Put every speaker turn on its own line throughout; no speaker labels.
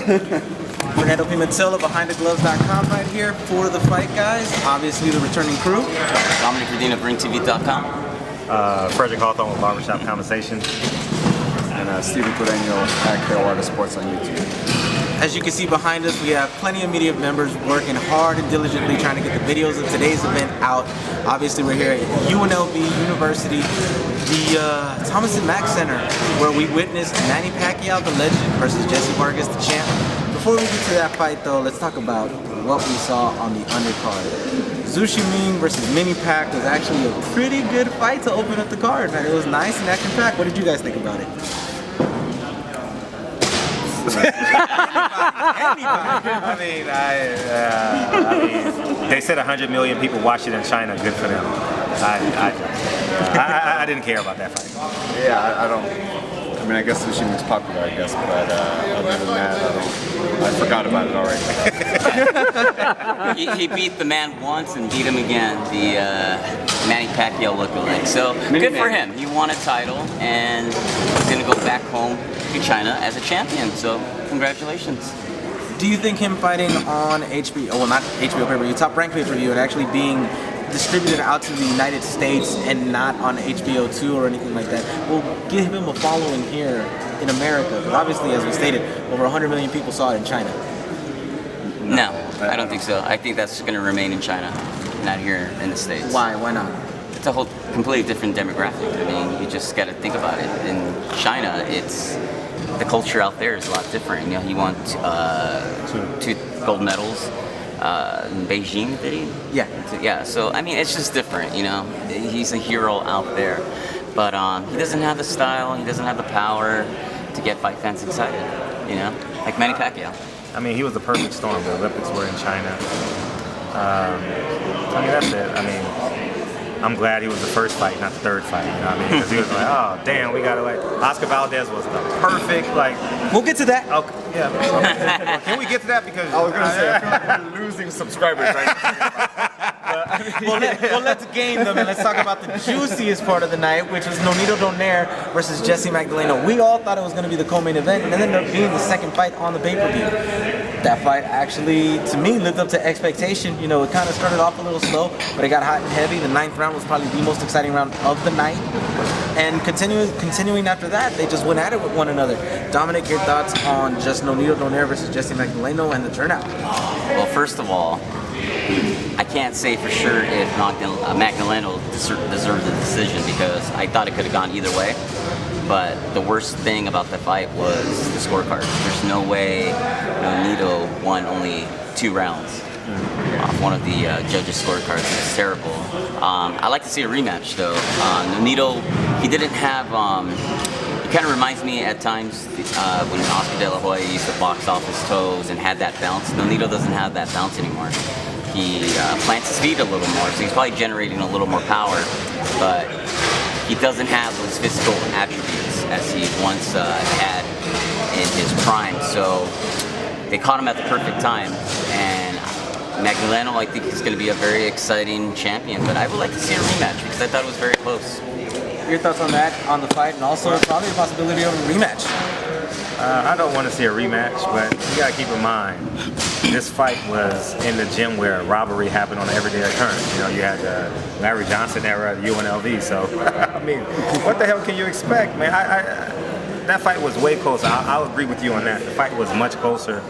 Fernando Pimentel of BehindTheGloves.com right here for the fight, guys. Obviously, the returning crew.
Dominic Verdine of RingTV.com.
Frederick Hawthorne with Barbershop Conversations.
And Steven Correño at Clearwater Sports on YouTube.
As you can see behind us, we have plenty of media members working hard and diligently trying to get the videos of today's event out. Obviously, we're here at UNLV University, the Thomas & Mack Center, where we witnessed Manny Pacquiao, the legend, versus Jessie Vargas, the champ. Before we get to that fight, though, let's talk about what we saw on the undercard. Zhu Shiming versus Manny Pacquiao was actually a pretty good fight to open up the card, man. It was nice and action-packed. What did you guys think about it?
I mean, they said 100 million people watched it in China. Good for them. I didn't care about that fight.
Yeah, I don't. I mean, I guess sushi is popular, I guess, but other than that, I forgot about it already.
He beat the man once and beat him again, the Manny Pacquiao lookalike. So good for him. He won a title and he's going to go back home to China as a champion. So congratulations.
Do you think him fighting on HBO, well, not HBO pay-per-view, Top Rank pay-per-view, and actually being distributed out to the United States and not on HBO 2 or anything like that will give him a following here in America? Because obviously, as we stated, over 100 million people saw it in China.
No, I don't think so. I think that's going to remain in China, not here in the States.
Why? Why not?
It's a whole completely different demographic. I mean, you just got to think about it. In China, it's the culture out there is a lot different. You know, he won 2 gold medals. In Beijing, did he?
Yeah.
Yeah, so I mean, it's just different, you know. He's a hero out there, but he doesn't have the style, he doesn't have the power to get fight fans excited, you know, like Manny Pacquiao.
I mean, he was the perfect storm. The Olympics were in China. I mean, that's it. I mean, I'm glad he was the first fight, not the third fight. You know what I mean? Because he was like, oh, damn, we got to like. Oscar Valdez was the perfect, like.
We'll get to that.
Okay, yeah. Well, can we get to that? Because
I was going to say, I feel like we're losing subscribers right now.
Well, let's game them and let's talk about the juiciest part of the night, which was Nonito Donaire versus Jessie Magdaleno. We all thought it was going to be the co-main event, and it ended up being the second fight on the pay-per-view. That fight actually, to me, lived up to expectation. You know, it kind of started off a little slow, but it got hot and heavy. The 9th round was probably the most exciting round of the night. And continuing after that, they just went at it with one another. Dominic, your thoughts on just Nonito Donaire versus Jessie Magdaleno and the turnout?
Well, first of all, I can't say for sure if Magdaleno deserved the decision because I thought it could have gone either way. But the worst thing about the fight was the scorecard. There's no way Nonito won only 2 rounds off one of the judges' scorecards. It's terrible. I like to see a rematch though. Nonito, he didn't have. He kind of reminds me at times when Oscar De La Hoya used to box off his toes and had that bounce. Nonito doesn't have that bounce anymore. He plants his feet a little more, so he's probably generating a little more power, but he doesn't have those physical attributes as he once had in his prime. So they caught him at the perfect time, and Magdaleno, I think, is going to be a very exciting champion, but I would like to see a rematch because I thought it was very close.
Your thoughts on that, on the fight, and also probably the possibility of a rematch?
I don't want to see a rematch, but you got to keep in mind, this fight was in the gym where robbery happened on an everyday occurrence. You know, you had the Larry Johnson era at UNLV, so, I mean, what the hell can you expect, man? That fight was way closer. I'll agree with you on that. The fight was much closer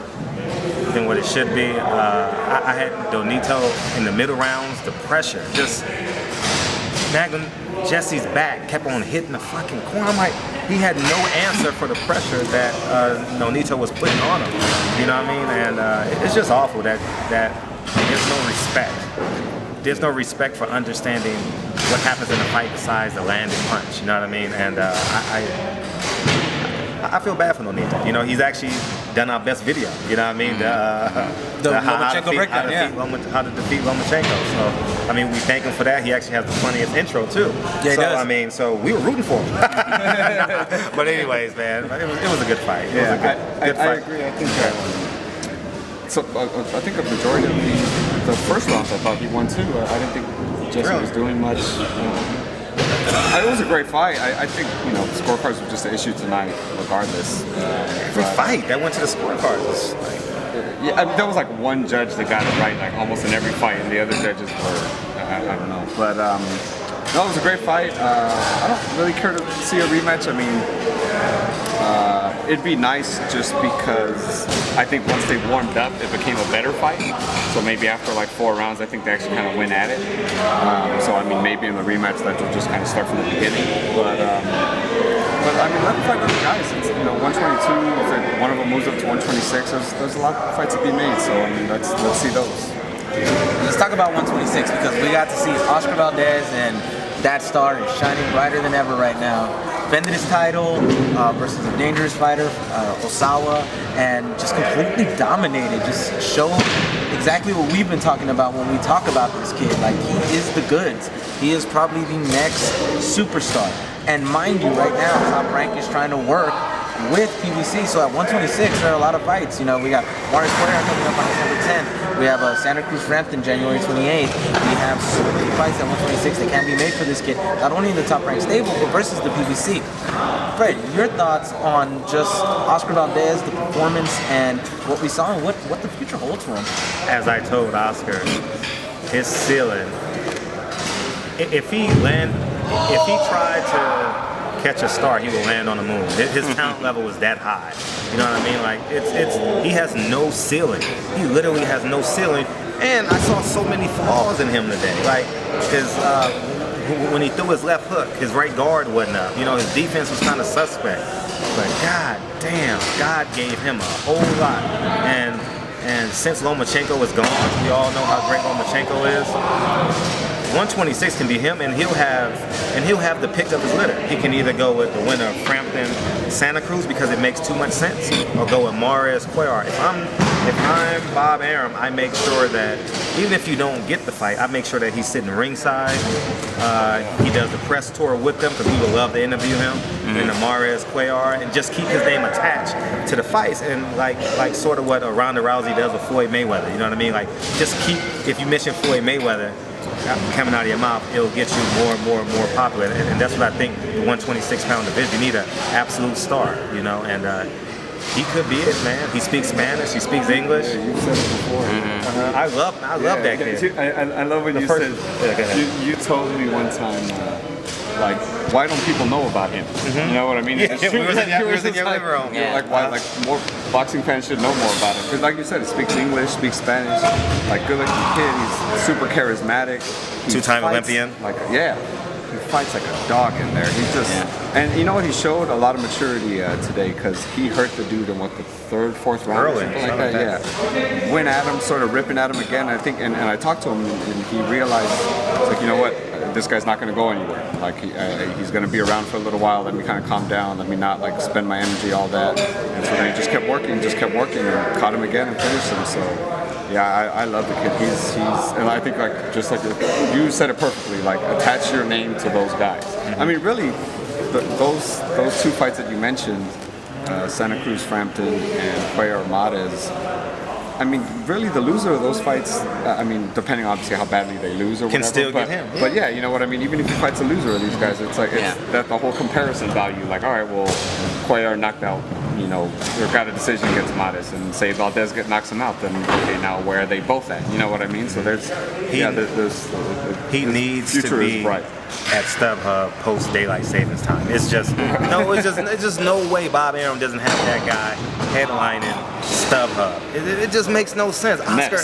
than what it should be. I had Nonito in the middle rounds, the pressure, just Jessie's back kept on hitting the fucking corner. I'm like, he had no answer for the pressure that Nonito was putting on him. You know what I mean? And it's just awful that there's no respect. There's no respect for understanding what happens in a fight besides the landing punch. You know what I mean? And I feel bad for Nonito. You know, he's actually done our best video. You know what I mean?
The Lomachenko breakdown, yeah.
How to defeat Lomachenko. So, I mean, we thank him for that. He actually has the funniest intro, too.
Yeah, he
so,
does.
I mean, so we were rooting for him. But anyways, man, it was a good fight. It was a good fight.
I agree. I think I think a majority of the first rounds I thought he won, too. I didn't think Jessie was doing much. It was a great fight. I think, you know, scorecards were just an issue tonight, regardless.
Every fight that went to the scorecards.
Yeah, I mean, there was like one judge that got it right, like almost in every fight, and the other judges were, I don't know. But no, it was a great fight. I don't really care to see a rematch. I mean, it'd be nice just because I think once they warmed up, it became a better fight. So maybe after like 4 rounds, I think they actually kind of went at it. So I mean, maybe in the rematch that will just kind of start from the beginning. But I mean, let them fight other guys. It's, you know, 122. If one of them moves up to 126, there's a lot of fights to be made. So I mean, let's see those.
Let's talk about 126 because we got to see Oscar Valdez, and that star is shining brighter than ever right now. Defended his title versus a dangerous fighter, Ozawa, and just completely dominated. Just showed exactly what we've been talking about when we talk about this kid. Like, he is the goods. He is probably the next superstar. And mind you, right now, Top Rank is trying to work with PBC. So at 126, there are a lot of fights. You know, we got Mannys Gym coming up on December 10th. We have Santa Cruz Frampton January 28th. We have so many fights at 126 that can be made for this kid, not only in the Top Rank stable, but versus the PBC. Fred, your thoughts on just Oscar Valdez, the performance, and what we saw, and what the future holds for him?
As I told Oscar, his ceiling, if he tried to catch a star, he will land on the moon. His talent level is that high. You know what I mean? Like, he has no ceiling. He literally has no ceiling. And I saw so many flaws in him today. Like, when he threw his left hook, his right guard wasn't up. You know, his defense was kind of suspect. But god damn, God gave him a whole lot. And since Lomachenko is gone, we all know how great Lomachenko is. 126 can be him, and he'll have the pick of his litter. He can either go with the winner of Frampton, Santa Cruz, because it makes too much sense, or go with Mannys Pacquiao. If I'm Bob Arum, I make sure that even if you don't get the fight, I make sure that he's sitting ringside. He does the press tour with them because we would love to interview him in the Mannys Pacquiao, and just keep his name attached to the fights, and like sort of what Ronda Rousey does with Floyd Mayweather. You know what I mean? Like, just keep, if you mention Floyd Mayweather coming out of your mouth, it'll get you more and more and more popular, and that's what I think the 126-pound division. You need an absolute star, you know, and he could be it, man. He speaks Spanish, he speaks English.
Yeah, you've said it before.
I love that kid.
I love when you said, you told me one time, like, why don't people know about him? You know what I mean?
Yeah, we was in your living room.
Yeah.
Like, why, like, more boxing fans should know more about him. Because like you said, he speaks English, speaks Spanish, like, good-looking kid. He's super charismatic. He
2-time
fights
Olympian.
Like, yeah. He fights like a dog in there. He just, and you know what? He showed a lot of maturity today, because he hurt the dude in what, the 3rd, 4th round,
Early,
or something like that. Yeah, went at him, sort of ripping at him again. I think, and I talked to him, and he realized, it's like, you know what? This guy's not going to go anywhere. Like, he's going to be around for a little while. Let me kind of calm down. Let me not like spend my energy all that. And so then he just kept working, and caught him again and finished him. So. Yeah, I love the kid. He's, and I think, like, just like you said it perfectly. Like, attach your name to those guys. I mean, really, those 2 fights that you mentioned, Santa Cruz Frampton and Pacquiao Mannys. I mean, really, the loser of those fights, I mean, depending obviously how badly they lose or whatever.
Can still get him.
But yeah, you know what I mean? Even if he fights a loser of these guys, it's like, that the whole comparison value. Like, all right, well, Pacquiao knocked out, you know, or got a decision against Mannys, and say Valdez knocks him out, then okay, now where are they both at? You know what I mean? So
he needs to be
bright.
at StubHub post daylight savings time. It's just it's just no way Bob Arum doesn't have that guy headlining StubHub. It just makes no sense. Oscar,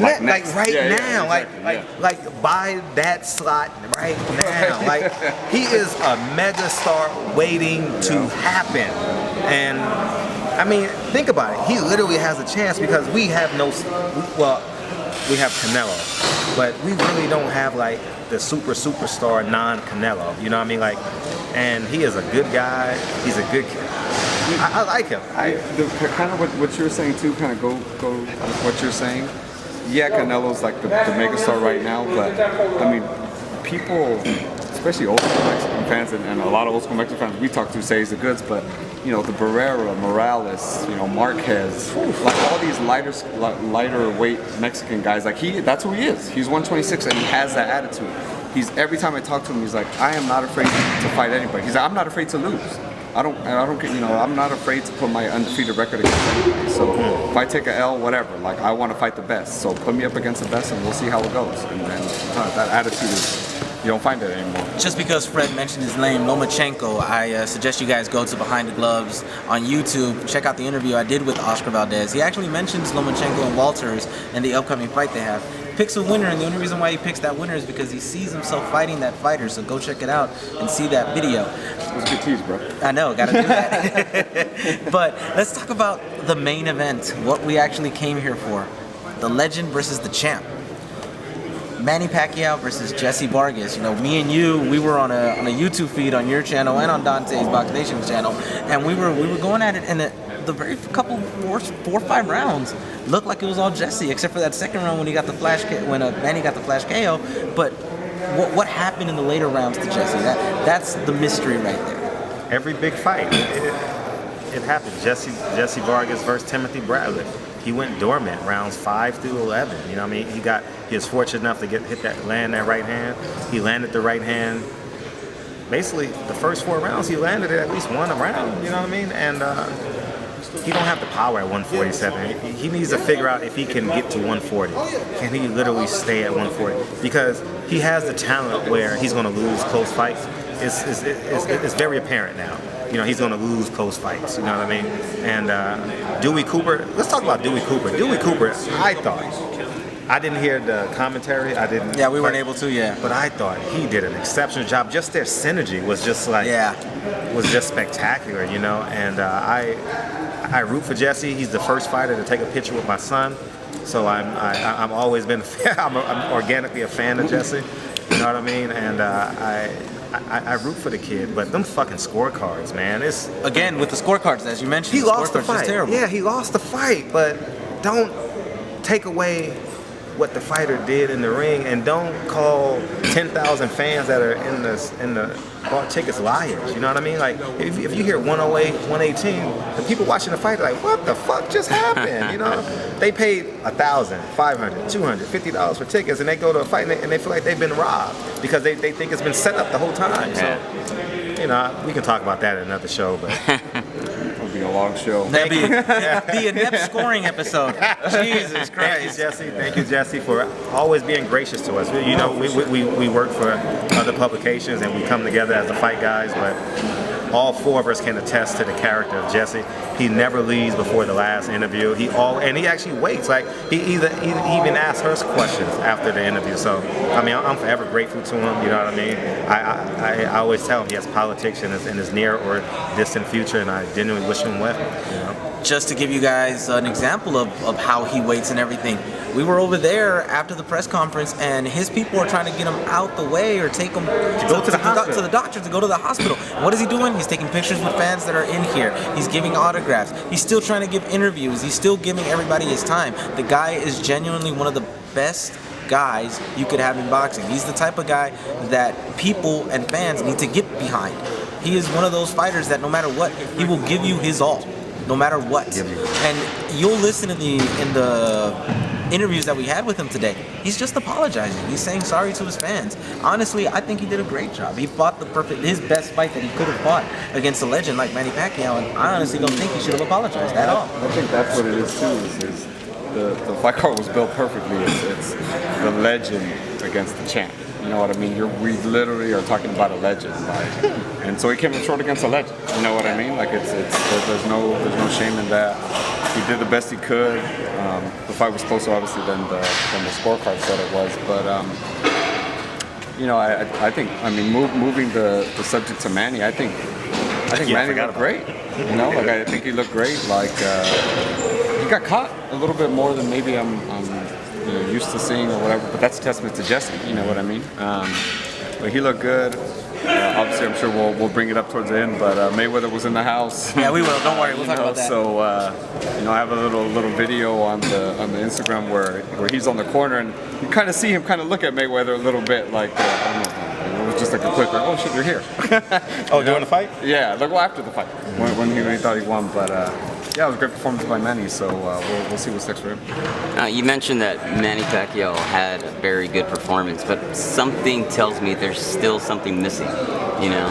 Next.
right
Yeah,
now,
exactly,
like buy that slot right now. Like, he is a mega star waiting to happen. And I mean, think about it. He literally has a chance, because we have we have Canelo, but we really don't have like the superstar non-Canelo. You know what I mean? Like, and he is a good guy. He's a good kid. I like him.
Kind of what you're saying too. Kind of go with what you're saying. Yeah, Canelo's like the megastar right now, but I mean, people, especially old school Mexican fans and a lot of old school Mexican fans we talk to say he's the goods, but you know, the Barrera, Morales, you know, Marquez, like all these lighter weight Mexican guys, like that's who he is. He's 126 and he has that attitude. he's every time I talk to him, he's like, I am not afraid to fight anybody. He's like, I'm not afraid to lose. I don't, you know, I'm not afraid to put my undefeated record against anybody. So if I take a L, whatever, like I want to fight the best. So put me up against the best, and we'll see how it goes. And that attitude is, you don't find it anymore.
Just because Fred mentioned his name, Lomachenko, I suggest you guys go to Behind the Gloves on YouTube. Check out the interview I did with Oscar Valdez. He actually mentions Lomachenko and Walters and the upcoming fight they have. Picks a winner, and the only reason why he picks that winner is because he sees himself fighting that fighter. So go check it out and see that video.
It was a good tease, bro.
I know, gotta do that. But let's talk about the main event, what we actually came here for. The legend versus the champ. Manny Pacquiao versus Jessie Vargas. You know, me and you, we were on a YouTube feed on your channel and on Dante's Box Nation's channel, and we were going at it, and the very couple 4 or 5 rounds looked like it was all Jessie, except for that second round when he got the Manny got the flash KO. But what happened in the later rounds to Jessie? That's the mystery right there.
Every big fight, it happened. Jessie Vargas versus Timothy Bradley. He went dormant rounds 5 through 11. You know what I mean? He was fortunate enough to land that right hand. He landed the right hand. Basically, the first 4 rounds, he landed it at least one round. You know what I mean? And he don't have the power at 147. He needs to figure out if he can get to 140. Can he literally stay at 140? Because he has the talent where he's going to lose close fights. It's very apparent now. You know, he's going to lose close fights. You know what I mean? And Dewey Cooper. Let's talk about Dewey Cooper. Dewey Cooper, I thought. I didn't hear the commentary. I didn't.
Yeah, we weren't able to. Yeah.
But I thought he did an exceptional job. Just their synergy was just like. Yeah. Was just spectacular. You know, and I root for Jessie. He's the first fighter to take a picture with my son. So I'm always been. I'm organically a fan of Jessie. You know what I mean? And I root for the kid, but them fucking scorecards, man. It's
again with the scorecards, as you mentioned.
He lost the fight.
Terrible.
Yeah, he lost the fight, but don't take away what the fighter did in the ring, and don't call 10,000 fans that are in the bought tickets liars. You know what I mean? Like if you hear 108, 118, the people watching the fight are like, what the fuck just happened? You know, they paid $1,000, $500, $200, $50 for tickets, and they go to a fight and they feel like they've been robbed because they think it's been set up the whole time. So, you know, we can talk about that in another show, but.
Be a long show.
That'd be an inept scoring episode. Jesus Christ.
Thank you, Jessie, for always being gracious to us. You know, we work for other publications and we come together as the fight guys, but all 4 of us can attest to the character of Jessie. He never leaves before the last interview. He actually waits. Like he even asks her questions after the interview. So I mean, I'm forever grateful to him. You know what I mean? I always tell him he has politics in his near or distant future, and I genuinely wish him well. You know?
Just to give you guys an example of how he waits and everything, we were over there after the press conference, and his people are trying to get him out the way or take him to the doctor to go to the hospital. And what is he doing? He's taking pictures with fans that are in here. He's giving autographs. He's still trying to give interviews. He's still giving everybody his time. The guy is genuinely one of the best guys you could have in boxing. He's the type of guy that people and fans need to get behind. He is one of those fighters that no matter what, he will give you his all, no matter what. And you'll listen in the interviews that we had with him today. He's just apologizing. He's saying sorry to his fans. Honestly, I think he did a great job. He fought his best fight that he could have fought against a legend like Manny Pacquiao, and I honestly don't think he should have apologized at all.
I think that's what it is too. Is the fight card was built perfectly. It's the legend against the champ. You know what I mean? We literally are talking about a legend, like, and so he came up short against a legend. You know what I mean? Like there's no shame in that. He did the best he could. The fight was closer, obviously, than the scorecard said it was. But you know, I think, I mean, moving the subject to Manny, I think Manny looked great. You know, like I think he looked great. Like he got caught a little bit more than maybe I'm used to seeing or whatever. But that's a testament to Jessie. You know what I mean? But he looked good. Obviously, I'm sure we'll bring it up towards the end, but Mayweather was in the house.
Yeah, we will. Don't worry, we'll talk about that.
So, you know, I have a little video on the Instagram where he's on the corner, and you kind of see him kind of look at Mayweather a little bit, like I don't know, it was just like a quick, like, oh shit, you're here.
Oh, during the fight?
Yeah, like well after the fight when he thought he won, but yeah, it was a great performance by Manny. So we'll see what's next for him.
You mentioned that Manny Pacquiao had a very good performance, but something tells me there's still something missing. You know,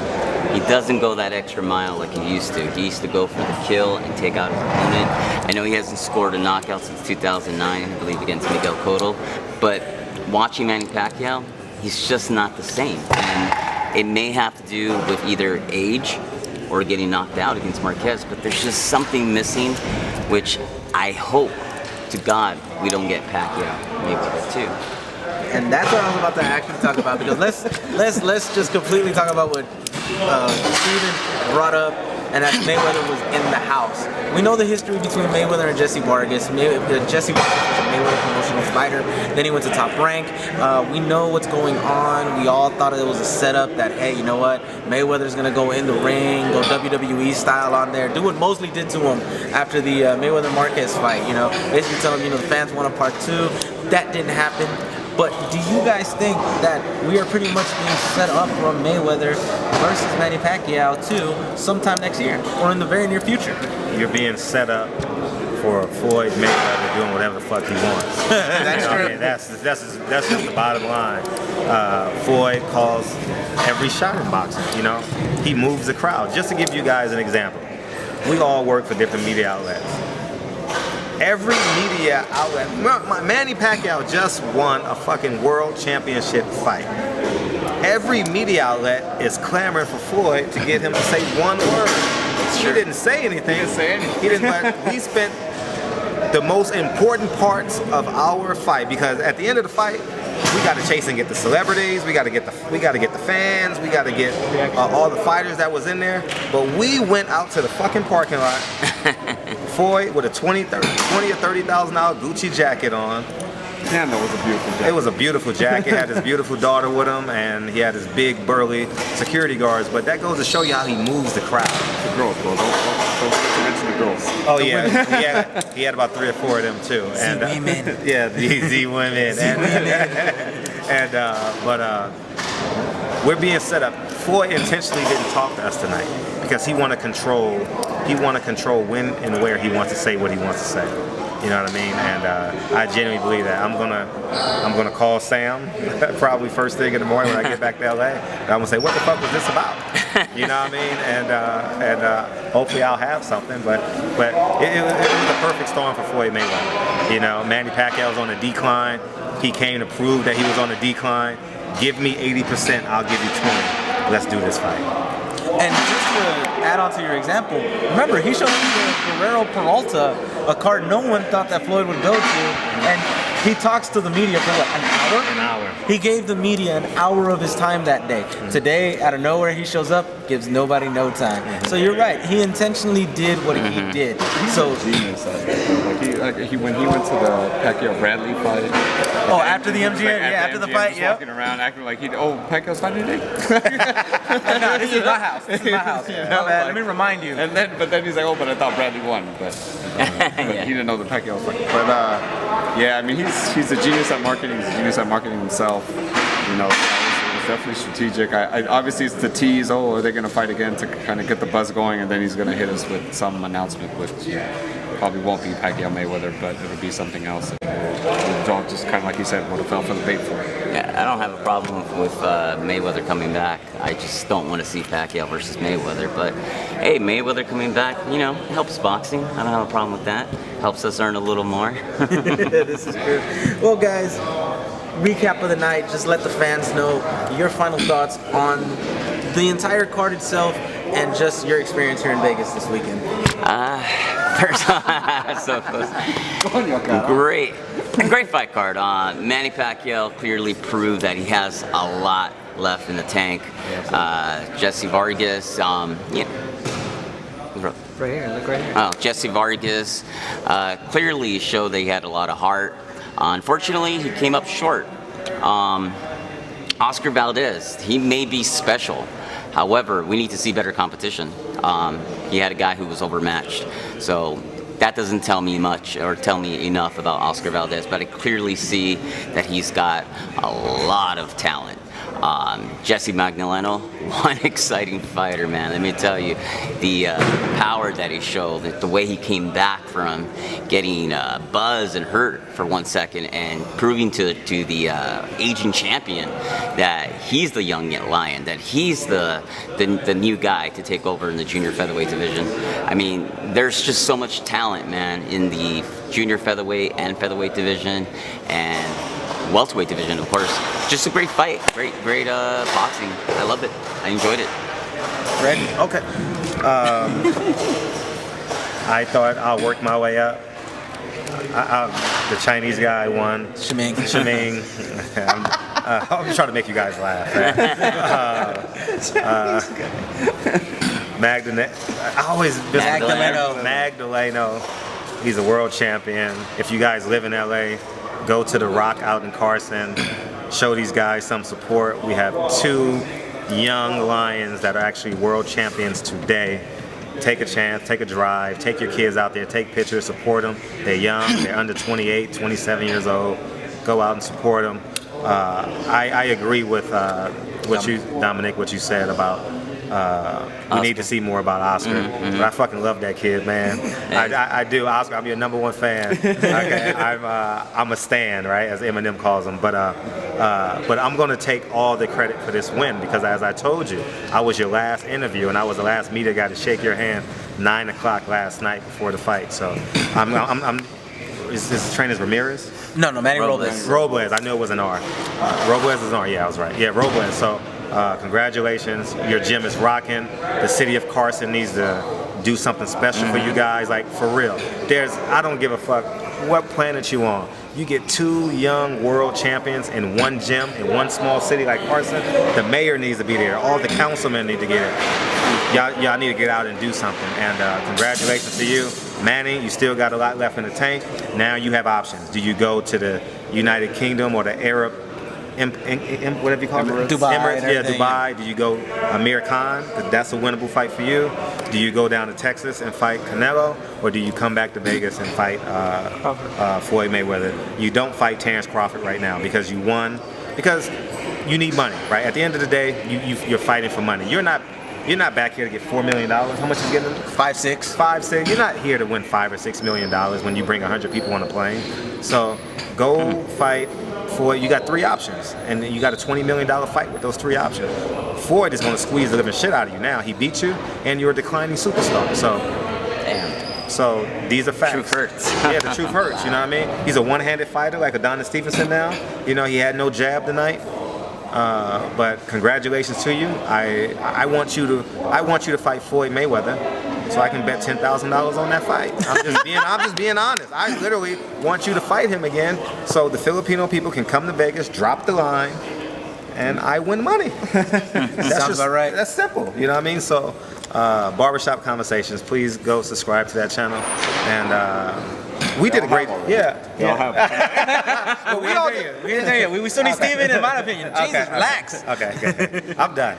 he doesn't go that extra mile like he used to. He used to go for the kill and take out his opponent. I know he hasn't scored a knockout since 2009, I believe, against Miguel Cotto, but watching Manny Pacquiao, he's just not the same. And it may have to do with either age or getting knocked out against Marquez, but there's just something missing, which I hope to God we don't get Pacquiao Mayweather too.
And that's what I was about to actually talk about, because let's just completely talk about what Steven brought up, and that Mayweather was in the house. We know the history between Mayweather and Jessie Vargas. Jesse Vargas was a Mayweather promotional fighter. Then he went to Top Rank. We know what's going on. We all thought it was a setup that, hey, you know what? Mayweather's going to go in the ring, go WWE style on there, do what Mosley did to him after the Mayweather-Marquez fight. You know, basically tell him, you know, the fans want a part 2. That didn't happen. But do you guys think that we are pretty much being set up for Mayweather versus Manny Pacquiao too sometime next year or in the very near future?
You're being set up for Floyd Mayweather doing whatever the fuck he wants.
That's true.
I mean, that's just the bottom line. Floyd calls every shot in boxing. You know, he moves the crowd. Just to give you guys an example, we all work for different media outlets. Every media outlet, Manny Pacquiao just won a fucking world championship fight. Every media outlet is clamoring for Floyd to get him to say one word. He didn't say anything. He didn't. But we spent the most important parts of our fight, because at the end of the fight, we got to chase and get the celebrities. We got to get the fans. We got to get all the fighters that was in there. But we went out to the fucking parking lot. Floyd with a $20,000 or $30,000 Gucci jacket on.
Damn, that was a beautiful jacket.
It was a beautiful jacket. Had his beautiful daughter with him, and he had his big burly security guards. But that goes to show you how he moves the crowd.
The girls, bro. Don't mention the girls.
Oh yeah, he had about 3 or 4 of them too. And
women.
Yeah, the Z women. But we're being set up. Floyd intentionally didn't talk to us tonight because he want to control. He want to control when and where he wants to say what he wants to say. You know what I mean? And I genuinely believe that. I'm gonna call Sam probably first thing in the morning when I get back to LA. And I'm gonna say, what the fuck was this about? You know what I mean? And hopefully I'll have something. But it was the perfect storm for Floyd Mayweather. You know, Manny Pacquiao's on a decline. He came to prove that he was on a decline. Give me 80%, I'll give you 20. Let's do this fight.
And just to add on to your example, remember, he showed up to Guerrero Peralta, a card no one thought that Floyd would go to, and he talks to the media for what, an hour?
An hour.
He gave the media an hour of his time that day. Today, out of nowhere, he shows up, gives nobody no time. So you're right, he intentionally did what he did. So
Genius. When he went to the Pacquiao Bradley fight.
Oh, after the MGM, yeah, after the fight,
just
yeah.
walking around acting like Pacquiao's fighting today.
No, this is my house. This is my house.
You
My
know,
bad.
like-
Let me remind you.
But then he's like, oh, but I thought Bradley won. But he didn't know the Pacquiao was fighting. But yeah, I mean, he's a genius at marketing. He's a genius at marketing himself. You know, it was definitely strategic. I obviously it's the tease. Oh, are they going to fight again to kind of get the buzz going, and then he's going to hit us with some announcement, which probably won't be Pacquiao Mayweather, but it'll be something else. We'll just kind of like you said, would have fell for the bait for it.
Yeah, I don't have a problem with Mayweather coming back. I just don't want to see Pacquiao versus Mayweather. But hey, Mayweather coming back, you know, helps boxing. I don't have a problem with that. Helps us earn a little more.
This is true. Well, guys, recap of the night. Just let the fans know your final thoughts on the entire card itself and just your experience here in Vegas this weekend.
First, so close. Great fight card. Manny Pacquiao clearly proved that he has a lot left in the tank. Jessie Vargas,
Right here, look right here.
Oh, Jessie Vargas clearly showed that he had a lot of heart. Unfortunately, he came up short. Oscar Valdez, he may be special. However, we need to see better competition. He had a guy who was overmatched. So that doesn't tell me much or tell me enough about Oscar Valdez, but I clearly see that he's got a lot of talent. Jesse Magdaleno, one exciting fighter, man. Let me tell you, the power that he showed, the way he came back from getting buzzed and hurt for 1 second, and proving to the aging champion that he's the young lion, that he's the new guy to take over in the junior featherweight division. I mean, there's just so much talent, man, in the junior featherweight and featherweight division, and welterweight division, of course. Just a great fight, great boxing. I loved it. I enjoyed it.
Fred?
Okay. I thought I'll work my way up. The Chinese guy won.
Shiming.
I'm just trying to make you guys laugh. Magdaleno. He's a world champion. If you guys live in LA, go to the Rock out in Carson. Show these guys some support. We have 2 young lions that are actually world champions today. Take a chance, take a drive, take your kids out there, take pictures, support them. They're young, they're under 28, 27 years old. Go out and support them. I agree with what you, Dominic, what you said about we need to see more about Oscar. But I fucking love that kid, man. I do. Oscar, I'm your #1 fan. Okay, I'm a stan, right, as Eminem calls him. But I'm gonna take all the credit for this win because, as I told you, I was your last interview and I was the last media guy to shake your hand 9 o'clock last night before the fight. So is this trainer's Ramirez?
No, Manny Robles.
Robles. I knew it was an R. Robles is an R. Yeah, I was right. Yeah, Robles. So. Congratulations, your gym is rocking. The city of Carson needs to do something special for you guys, like for real. I don't give a fuck what planet you on. You get 2 young world champions in one gym in one small city like Carson. The mayor needs to be there. All the councilmen need to get it. Y'all need to get out and do something. And congratulations to you. Manny, you still got a lot left in the tank. Now you have options. Do you go to the United Kingdom or the Arab whatever you call it?
Dubai.
Emirates, yeah, Dubai. Do you go Amir Khan? That's a winnable fight for you. Do you go down to Texas and fight Canelo? Or do you come back to Vegas and fight Floyd Mayweather? You don't fight Terrence Crawford right now because you won. Because you need money, right? At the end of the day, you're fighting for money. You're not back here to get $4 million. How much is getting?
5-6.
5-6. You're not here to win $5 or $6 million when you bring 100 people on a plane. So go fight. You got 3 options, and you got a $20 million fight with those 3 options. Floyd is going to squeeze the living shit out of you now. He beat you, and you're a declining superstar. So, So these are facts.
Truth hurts.
Yeah, the truth hurts. You know what I mean? He's a one-handed fighter like Adonis Stevenson now. You know, he had no jab tonight. But congratulations to you. I want you to fight Floyd Mayweather, so I can bet $10,000 on that fight. I'm just being honest. I literally want you to fight him again, so the Filipino people can come to Vegas, drop the line, and I win money.
Sounds about right.
That's simple. You know what I mean? So, Barbershop Conversations. Please go subscribe to that channel, and we did a great. Yeah.
But we didn't hear you. We still need Steven, in my opinion. Jesus, relax.
Okay. I'm done.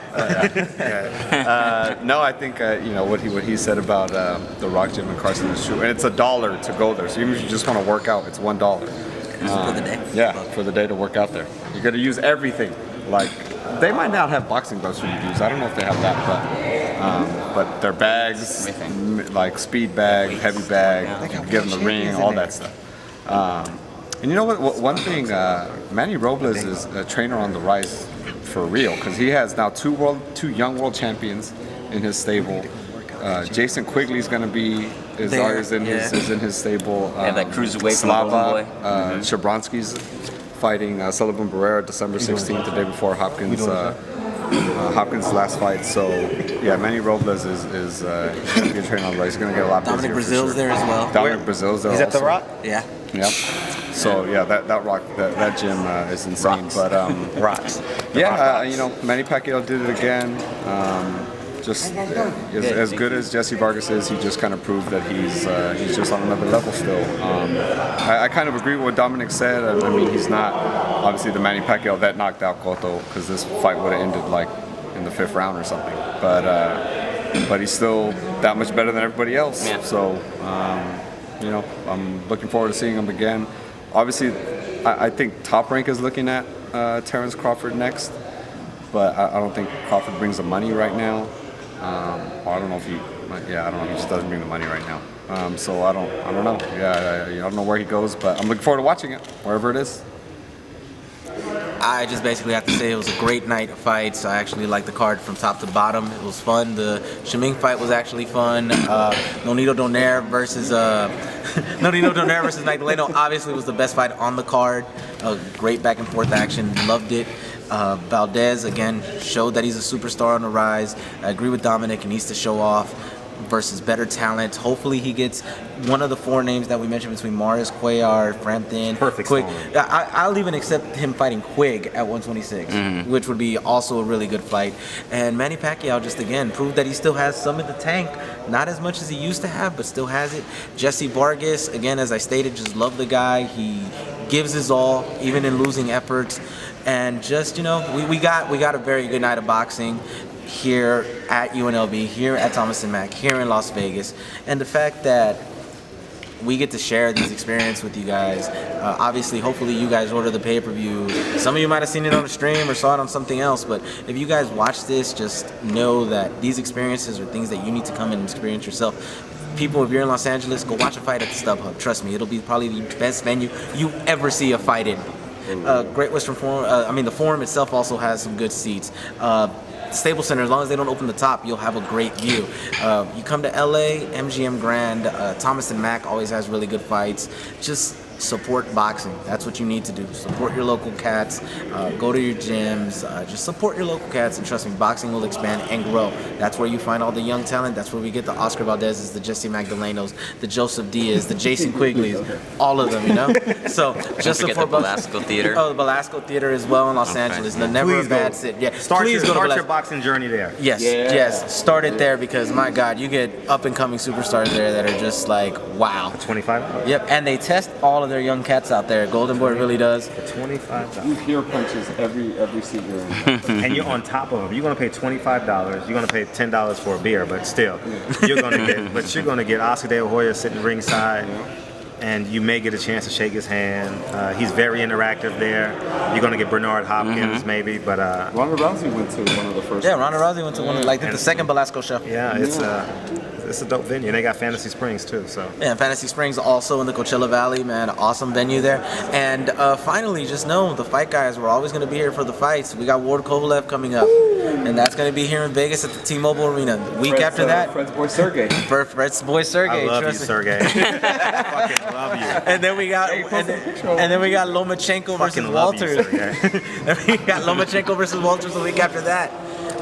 No, I think what he said about the Rock Gym in Carson is true, and it's $1 to go there. So even if you just want to work out, it's $1.
For the day.
Yeah, for the day to work out there. You got to use everything. Like they might not have boxing gloves for you to use. I don't know if they have that, but their bags, like speed bag, heavy bag, get in the ring, all that stuff. And you know what? One thing, Manny Robles is a trainer on the rise for real, because he has now two young world champions in his stable. Jason Quigley is going to be is in his stable.
That cruiserweight
Slava Shabronsky's fighting Sullivan Barrera December 16th, the day before Hopkins' last fight. So yeah, Manny Robles is going to be a trainer on the rise. He's going to get a lot busier.
Dominic Brazil's there as well.
Dominic Brazil's there.
He's at the Rock.
Yeah.
Yep. So yeah, that gym is insane.
Rocks.
But
Rocks.
Manny Pacquiao did it again. As good as Jessie Vargas is, he just kind of proved that he's just on another level still. I kind of agree with what Dominic said. I mean, he's not obviously the Manny Pacquiao that knocked out Cotto, because this fight would have ended like in the 5th round or something. But he's still that much better than everybody else.
Yeah.
So I'm looking forward to seeing him again. Obviously, I think Top Rank is looking at Terrence Crawford next. but I don't think Crawford brings the money right now. I don't know if he, yeah, I don't know. He just doesn't bring the money right now. So I don't know. Yeah, I don't know where he goes, but I'm looking forward to watching it, wherever it is.
I just basically have to say it was a great night of fights. I actually liked the card from top to bottom. It was fun. The Shiming fight was actually fun. Nonito Donaire versus Magdaleno obviously was the best fight on the card. Great back and forth action. Loved it. Valdez again showed that he's a superstar on the rise. I agree with Dominic. He needs to show off versus better talent. Hopefully he gets one of the 4 names that we mentioned between Morris, Cuellar, Frampton,
Perfect
Quigg.
storm.
I'll even accept him fighting Quigg at 126, which would be also a really good fight. And Manny Pacquiao just again proved that he still has some in the tank. Not as much as he used to have, but still has it. Jessie Vargas, again, as I stated, just love the guy. He gives his all, even in losing efforts. And just, you know, we got a very good night of boxing here at UNLV, here at Thomas & Mack, here in Las Vegas. And the fact that we get to share these experiences with you guys. Obviously, hopefully you guys order the pay-per-view. Some of you might have seen it on the stream or saw it on something else, but if you guys watch this, just know that these experiences are things that you need to come and experience yourself. People, if you're in Los Angeles, go watch a fight at the StubHub. Trust me, it'll be probably the best venue you ever see a fight in. Great Western Forum, the Forum itself also has some good seats. Staples Center, as long as they don't open the top, you'll have a great view. You come to LA, MGM Grand, Thomas & Mack always has really good fights. Just support boxing. That's what you need to do. Support your local cats. Go to your gyms. Just support your local cats, and trust me, boxing will expand and grow. That's where you find all the young talent. That's where we get the Oscar Valdez's, the Jesse Magdalenos, the Joseph Diaz, the Jason Quigleys, all of them, you know? So just
Don't forget
support
the Belasco Theater.
Oh, the Belasco Theater as well in Los Angeles. The Never
Please
a Bad
go.
Sit. Yeah,
Start
please go to
your
Belasco.
boxing journey there.
Yes, yes. Start it there because, my God, you get up-and-coming superstars there that are just like, wow.
25.
Yep, and they test all of their young cats out there. Golden Boy really does.
$25.
You hear punches every seat you're in.
And you're on top of them. You're gonna pay $25. You're gonna pay $10 for a beer, but still, you're gonna get Oscar De La Hoya sitting ringside, and you may get a chance to shake his hand. He's very interactive there. You're gonna get Bernard Hopkins maybe, but
Ronda Rousey went to one of the first.
Yeah, Ronda Rousey went to one of the second Belasco show.
yeah, it's a dope venue. And they got Fantasy Springs too. So
Yeah, Fantasy Springs also in the Coachella Valley, man. Awesome venue there. And finally, just know the Fight Guys, we're always going to be here for the fights. We got Ward Kovalev coming up. And that's going to be here in Vegas at the T-Mobile Arena. The week after that,
Fred's boy Sergey.
Fred's boy Sergey.
I love you,
trust me.
Sergey. I fucking love you.
And then we got Lomachenko versus
Fucking love you,
Walters.
Sergey.
Then we got Lomachenko versus Walters the week after that.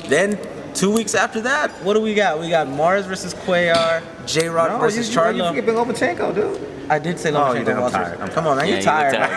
Then 2 weeks after that, what do we got? We got Mars versus Cuellar, J-Rock versus Charlo.
You skipping Lomachenko, dude.
I did say
Oh,
Lomachenko
you did. I'm
Walters.
tired.
Come on, man,
Yeah,
you're tired.
You look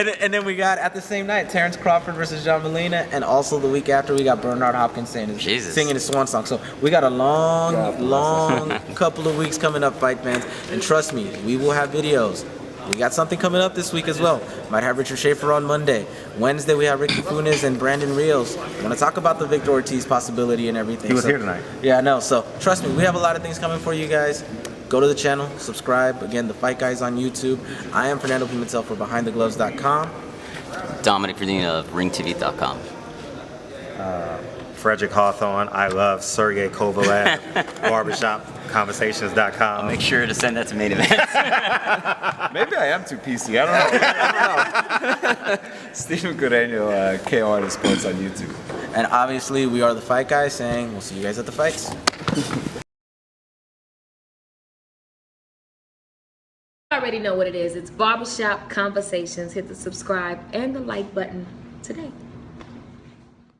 tired.
and then we got at the same night Terrence Crawford versus John Molina, and also the week after we got Bernard Hopkins singing his swan song. So we got a long couple of weeks coming up, fight fans, and trust me, we will have videos. We got something coming up this week as well. Might have Richard Schaefer on Monday. Wednesday we have Ricky Funes and Brandon Rios. We're gonna talk about the Victor Ortiz possibility and everything.
He was here tonight.
Yeah, I know. So trust me, we have a lot of things coming for you guys. Go to the channel, subscribe. Again, the Fight Guys on YouTube. I am Fernando Pimentel for BehindTheGloves.com.
Dominic Verdina of RingTV.com.
Frederick Hawthorne. I love Sergey Kovalev. BarbershopConversations.com.
Make sure to send that to Main Event.
Maybe I am too PC. I don't know. Stephen Guerrero, KO Artist Sports on YouTube.
And obviously, we are the Fight Guys saying we'll see you guys at the fights.
You already know what it is. It's Barbershop Conversations. Hit the subscribe and the like button today.